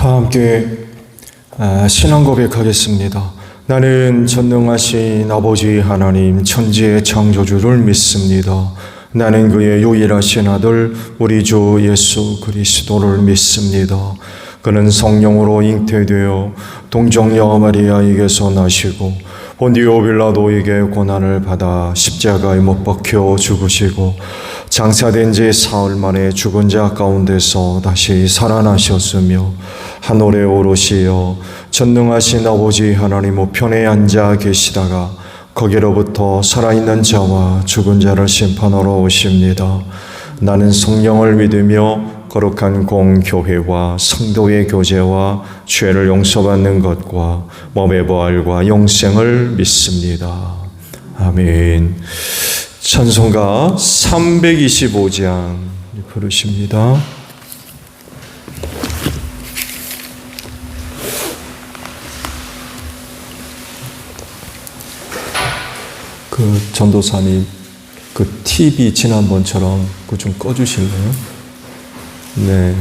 다 함께 신앙 고백하겠습니다. 나는 전능하신 아버지 하나님 천지의 창조주를 믿습니다. 나는 그의 유일하신 아들 우리 주 예수 그리스도를 믿습니다. 그는 성령으로 잉태되어 동정녀 마리아에게서 나시고 본디오 빌라도에게 고난을 받아 십자가에 못 박혀 죽으시고 장사된 지 사흘 만에 죽은 자 가운데서 다시 살아나셨으며 하늘에 오르시어 전능하신 아버지 하나님 우편에 앉아 계시다가 거기로부터 살아있는 자와 죽은 자를 심판하러 오십니다. 나는 성령을 믿으며 거룩한 공교회와 성도의 교제와 죄를 용서받는 것과 몸의 부활과 영생을 믿습니다. 아멘. 찬송가 325장 부르십니다. 전도사님 TV 지난번처럼 그거 좀 꺼주실래요? 네.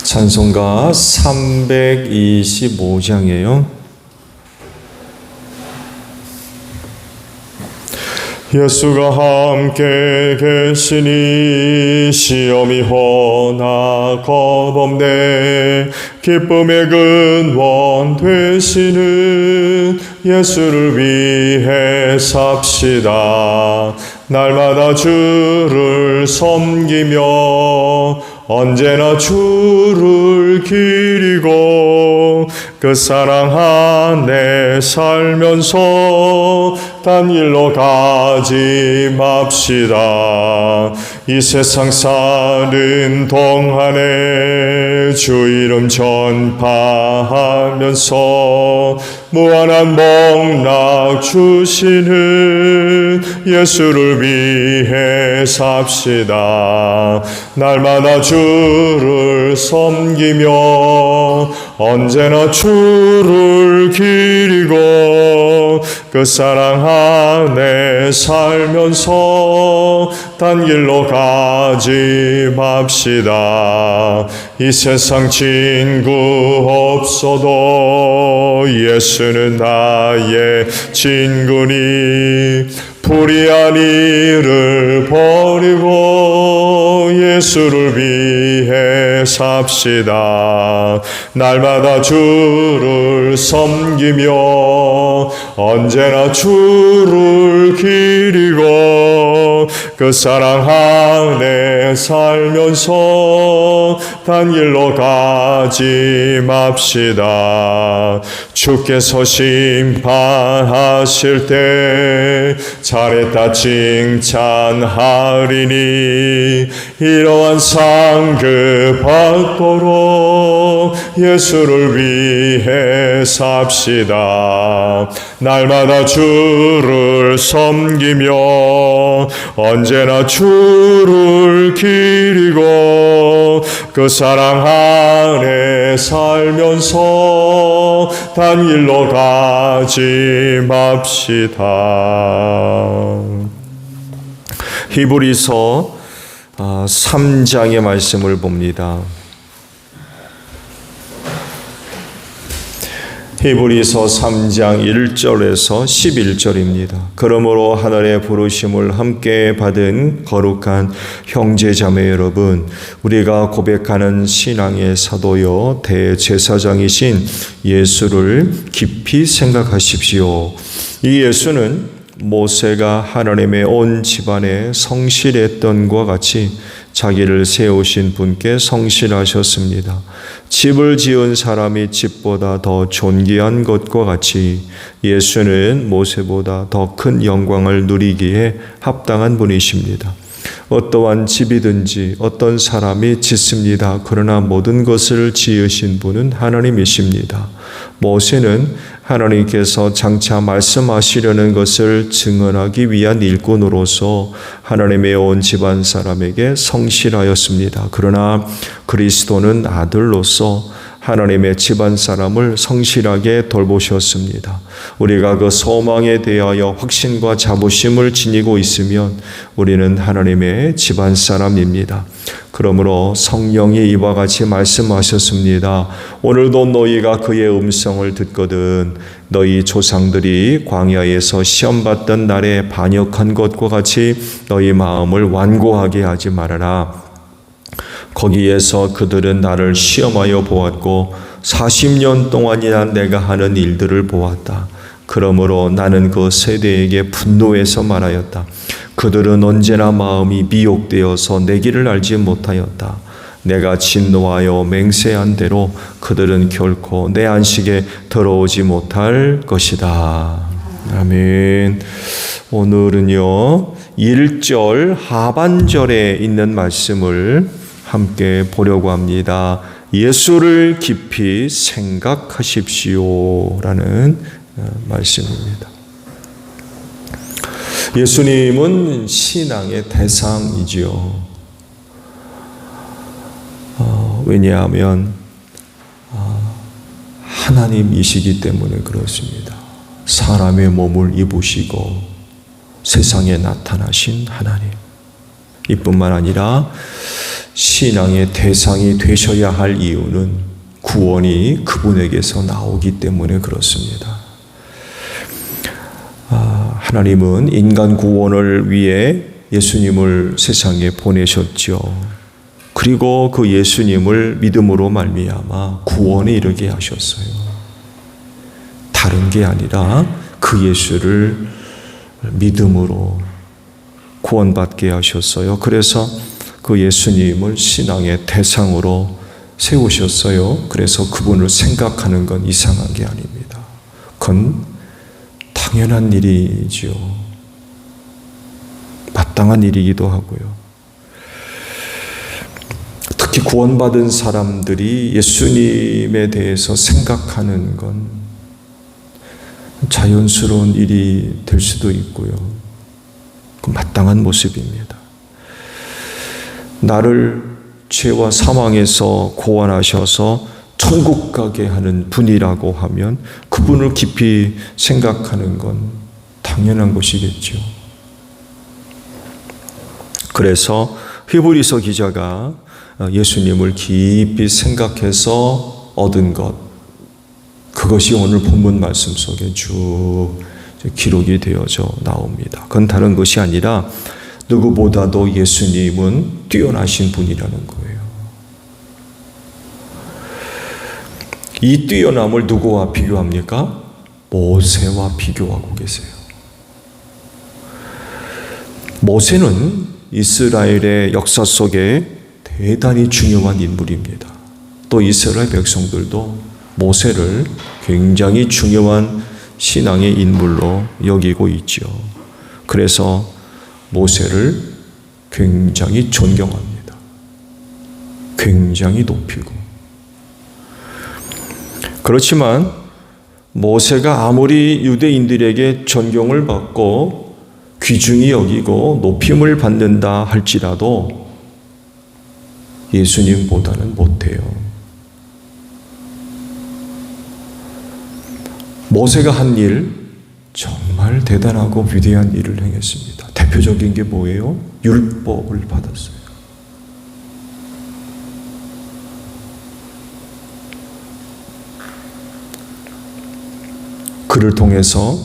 찬송가 325장이에요. 예수가 함께 계시니 시험이 허나 겁없네. 기쁨의 근원 되시는 예수를 위해 삽시다. 날마다 주를 섬기며 언제나 주를 기리고 그 사랑 안에 살면서 딴 일로 가지 맙시다. 이 세상 사는 동안에 주 이름 전파하면서 무한한 복락 주시는 예수를 위해 삽시다. 날마다 주를 섬기며 언제나 주를 기리고 그 사랑 안에 살면서 딴 길로 가지 맙시다. 이 세상 친구 없어도 예수는 나의 친구니 불의한 일을 버리고 예수를 위해 삽시다. 날마다 주를 섬기며 언제나 주를 기리고 그 사랑 안에 살면서 딴 길로 가지 맙시다. 주께서 심판하실 때 잘했다 칭찬하리니 이러한 상급 받도록 예수를 위해 삽시다. 날마다 주를 섬기며 언제나 주를 기리고 그 사랑 안에 살면서 딴 길로 가지 맙시다. 히브리서 3장의 말씀을 봅니다. 히브리서 3장 1절에서 11절입니다. 그러므로 하늘의 부르심을 함께 받은 거룩한 형제자매 여러분, 우리가 고백하는 신앙의 사도요 대제사장이신 예수를 깊이 생각하십시오. 이 예수는 모세가 하나님의 온 집안에 성실했던 것과 같이 자기를 세우신 분께 성실하셨습니다. 집을 지은 사람이 집보다 더 존귀한 것과 같이 예수는 모세보다 더 큰 영광을 누리기에 합당한 분이십니다. 어떠한 집이든지 어떤 사람이 짓습니다. 그러나 모든 것을 지으신 분은 하나님이십니다. 모세는 하나님께서 장차 말씀하시려는 것을 증언하기 위한 일꾼으로서 하나님의 온 집안 사람에게 성실하였습니다. 그러나 그리스도는 아들로서 하나님의 집안 사람을 성실하게 돌보셨습니다. 우리가 그 소망에 대하여 확신과 자부심을 지니고 있으면 우리는 하나님의 집안 사람입니다. 그러므로 성령이 이와 같이 말씀하셨습니다. 오늘도 너희가 그의 음성을 듣거든 너희 조상들이 광야에서 시험받던 날에 반역한 것과 같이 너희 마음을 완고하게 하지 말아라. 거기에서 그들은 나를 시험하여 보았고 40년 동안이나 내가 하는 일들을 보았다. 그러므로 나는 그 세대에게 분노해서 말하였다. 그들은 언제나 마음이 미혹되어서 내 길을 알지 못하였다. 내가 진노하여 맹세한 대로 그들은 결코 내 안식에 들어오지 못할 것이다. 아멘. 오늘은요 1절 하반절에 있는 말씀을 함께 보려고 합니다. 예수를 깊이 생각하십시오 라는 말씀입니다. 예수님은 신앙의 대상이지요. 왜냐하면 하나님이시기 때문에 그렇습니다. 사람의 몸을 입으시고 세상에 나타나신 하나님. 이뿐만 아니라 신앙의 대상이 되셔야 할 이유는 구원이 그분에게서 나오기 때문에 그렇습니다. 하나님은 인간 구원을 위해 예수님을 세상에 보내셨죠. 그리고 그 예수님을 믿음으로 말미암아 구원에 이르게 하셨어요. 다른 게 아니라 그 예수를 믿음으로 구원받게 하셨어요. 그래서 그 예수님을 신앙의 대상으로 세우셨어요. 그래서 그분을 생각하는 건 이상한 게 아닙니다. 그건 당연한 일이지요. 마땅한 일이기도 하고요. 특히 구원받은 사람들이 예수님에 대해서 생각하는 건 자연스러운 일이 될 수도 있고요. 그 마땅한 모습입니다. 나를 죄와 사망에서 구원하셔서 천국 가게 하는 분이라고 하면 그분을 깊이 생각하는 건 당연한 것이겠죠. 그래서 히브리서 기자가 예수님을 깊이 생각해서 얻은 것, 그것이 오늘 본문 말씀 속에 쭉 기록이 되어져 나옵니다. 그건 다른 것이 아니라 누구보다도 예수님은 뛰어나신 분이라는 거예요. 이 뛰어남을 누구와 비교합니까? 모세와 비교하고 계세요. 모세는 이스라엘의 역사 속에 대단히 중요한 인물입니다. 또 이스라엘 백성들도 모세를 굉장히 중요한 신앙의 인물로 여기고 있죠. 그래서 모세를 굉장히 존경합니다. 굉장히 높이고. 그렇지만 모세가 아무리 유대인들에게 존경을 받고 귀중히 여기고 높임을 받는다 할지라도 예수님보다는 못해요. 모세가 한 일 정말 대단하고 위대한 일을 행했습니다. 대표적인 게 뭐예요? 율법을 받았어요. 그를 통해서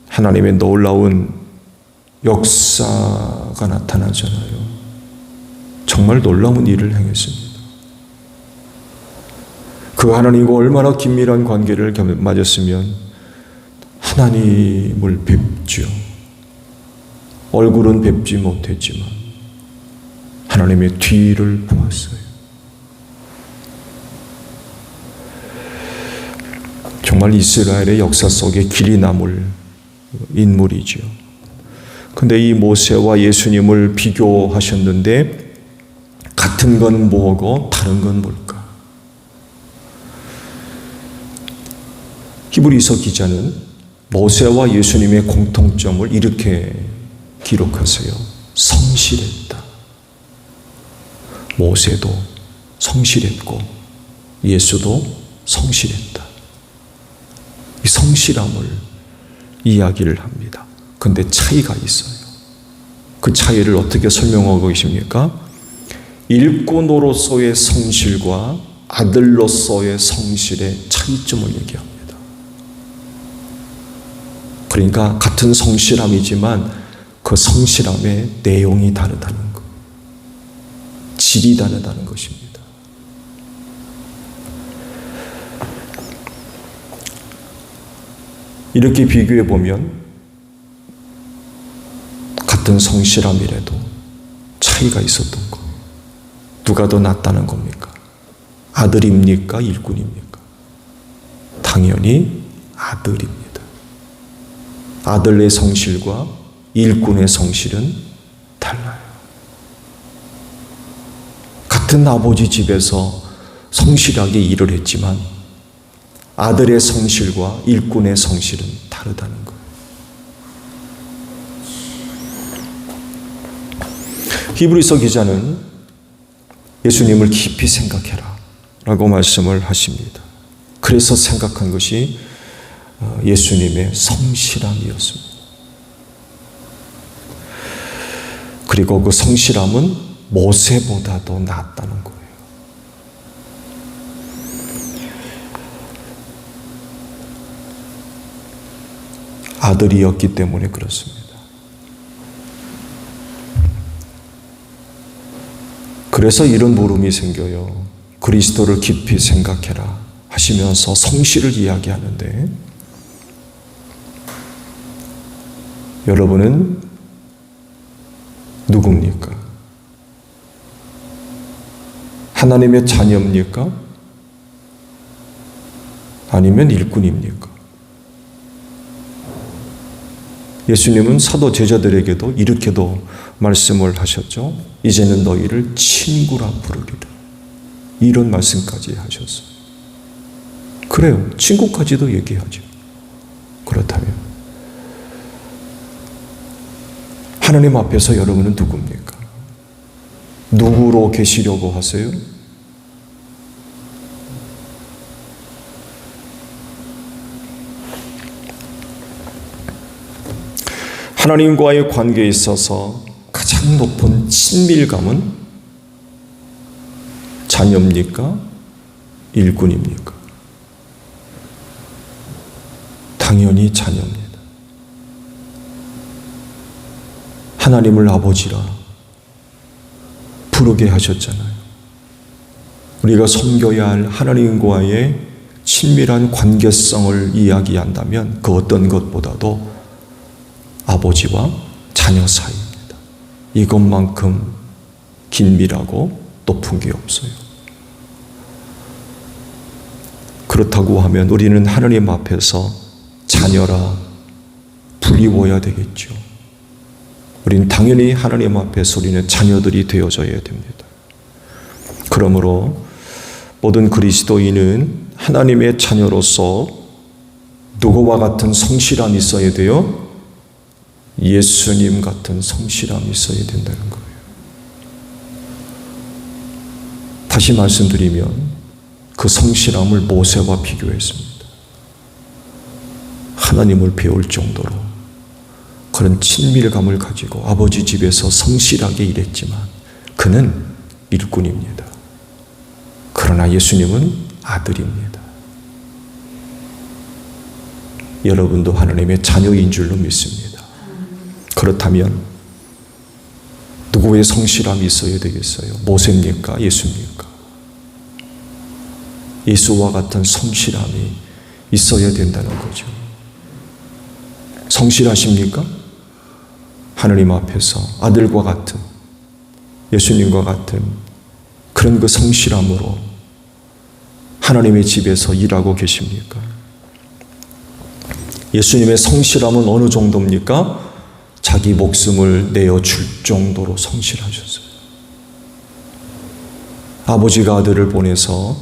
하나님의 놀라운 역사가 나타나잖아요. 정말 놀라운 일을 행했습니다. 그 하나님과 얼마나 긴밀한 관계를 맺었으면 하나님을 뵙죠. 얼굴은 뵙지 못했지만 하나님의 뒤를 보았어요. 정말 이스라엘의 역사 속에 길이 남을 인물이죠. 근데 이 모세와 예수님을 비교하셨는데 같은 건 뭐고 다른 건 뭘까? 히브리서 기자는 모세와 예수님의 공통점을 이렇게 기록하세요. 성실했다. 모세도 성실했고 예수도 성실했다. 이 성실함을 이야기를 합니다. 근데 차이가 있어요. 그 차이를 어떻게 설명하고 계십니까? 일꾼으로서의 성실과 아들로서의 성실의 차이점을 얘기합니다. 그러니까 같은 성실함이지만 그 성실함의 내용이 다르다는 것, 질이 다르다는 것입니다. 이렇게 비교해 보면 같은 성실함이라도 차이가 있었던 거예요. 누가 더 낫다는 겁니까? 아들입니까? 일꾼입니까? 당연히 아들입니다. 아들의 성실과 일꾼의 성실은 달라요. 같은 아버지 집에서 성실하게 일을 했지만 아들의 성실과 일꾼의 성실은 다르다는 거예요. 히브리서 기자는 예수님을 깊이 생각해라 라고 말씀을 하십니다. 그래서 생각한 것이 예수님의 성실함이었습니다. 그리고 그 성실함은 모세보다도 낫다는 거예요. 아들이었기 때문에 그렇습니다. 그래서 이런 물음이 생겨요. 그리스도를 깊이 생각해라 하시면서 성실을 이야기하는데, 여러분은 누굽니까? 하나님의 자녀입니까? 아니면 일꾼입니까? 예수님은 사도 제자들에게도 이렇게도 말씀을 하셨죠. 이제는 너희를 친구라 부르리라. 이런 말씀까지 하셨어요. 그래요. 친구까지도 얘기하죠. 그렇다면 하나님 앞에서 여러분은 누굽니까? 누구로 계시려고 하세요? 하나님과의 관계에 있어서 가장 높은 친밀감은 자녀입니까? 일꾼입니까? 당연히 자녀입니다. 하나님을 아버지라 부르게 하셨잖아요. 우리가 섬겨야 할 하나님과의 친밀한 관계성을 이야기한다면 그 어떤 것보다도 아버지와 자녀 사이입니다. 이것만큼 긴밀하고 높은 게 없어요. 그렇다고 하면 우리는 하나님 앞에서 자녀라 불리워야 되겠죠. 우리는 당연히 하나님 앞에서 우리는 자녀들이 되어져야 됩니다. 그러므로 모든 그리스도인은 하나님의 자녀로서 누구와 같은 성실함이 있어야 돼요? 예수님 같은 성실함이 있어야 된다는 거예요. 다시 말씀드리면 그 성실함을 모세와 비교했습니다. 하나님을 배울 정도로 그런 친밀감을 가지고 아버지 집에서 성실하게 일했지만 그는 일꾼입니다. 그러나 예수님은 아들입니다. 여러분도 하나님의 자녀인 줄로 믿습니다. 그렇다면 누구의 성실함이 있어야 되겠어요? 모세입니까? 예수입니까? 예수와 같은 성실함이 있어야 된다는 거죠. 성실하십니까? 하나님 앞에서 아들과 같은, 예수님과 같은 그런 그 성실함으로 하나님의 집에서 일하고 계십니까? 예수님의 성실함은 어느 정도입니까? 자기 목숨을 내어줄 정도로 성실하셨어요. 아버지가 아들을 보내서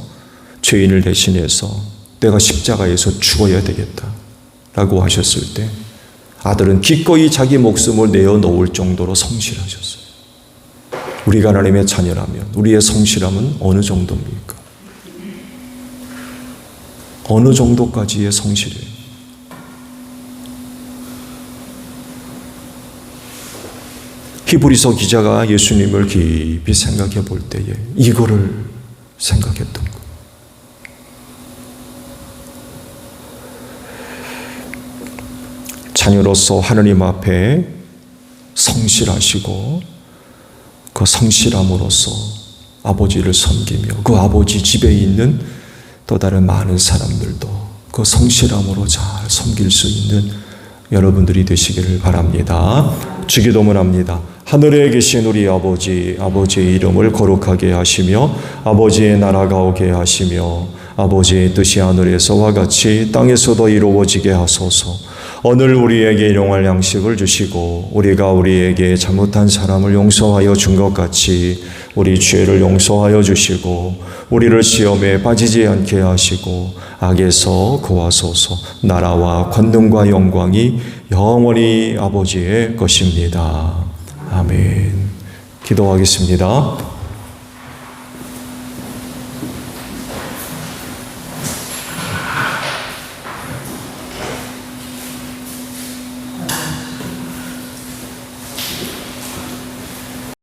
죄인을 대신해서 내가 십자가에서 죽어야 되겠다 라고 하셨을 때 아들은 기꺼이 자기 목숨을 내어놓을 정도로 성실하셨어요. 우리가 하나님의 자녀라면 우리의 성실함은 어느 정도입니까? 어느 정도까지의 성실이에요? 히브리서 기자가 예수님을 깊이 생각해 볼 때에 이거를 생각했던 거예요. 자녀로서 하느님 앞에 성실하시고 그 성실함으로써 아버지를 섬기며 그 아버지 집에 있는 또 다른 많은 사람들도 그 성실함으로 잘 섬길 수 있는 여러분들이 되시기를 바랍니다. 주기도문합니다. 하늘에 계신 우리 아버지, 아버지의 이름을 거룩하게 하시며 아버지의 나라가 오게 하시며 아버지의 뜻이 하늘에서와 같이 땅에서도 이루어지게 하소서. 오늘 우리에게 일용할 양식을 주시고 우리가 우리에게 잘못한 사람을 용서하여 준 것 같이 우리 죄를 용서하여 주시고 우리를 시험에 빠지지 않게 하시고 악에서 구하소서. 나라와 권능과 영광이 영원히 아버지의 것입니다. 아멘. 기도하겠습니다.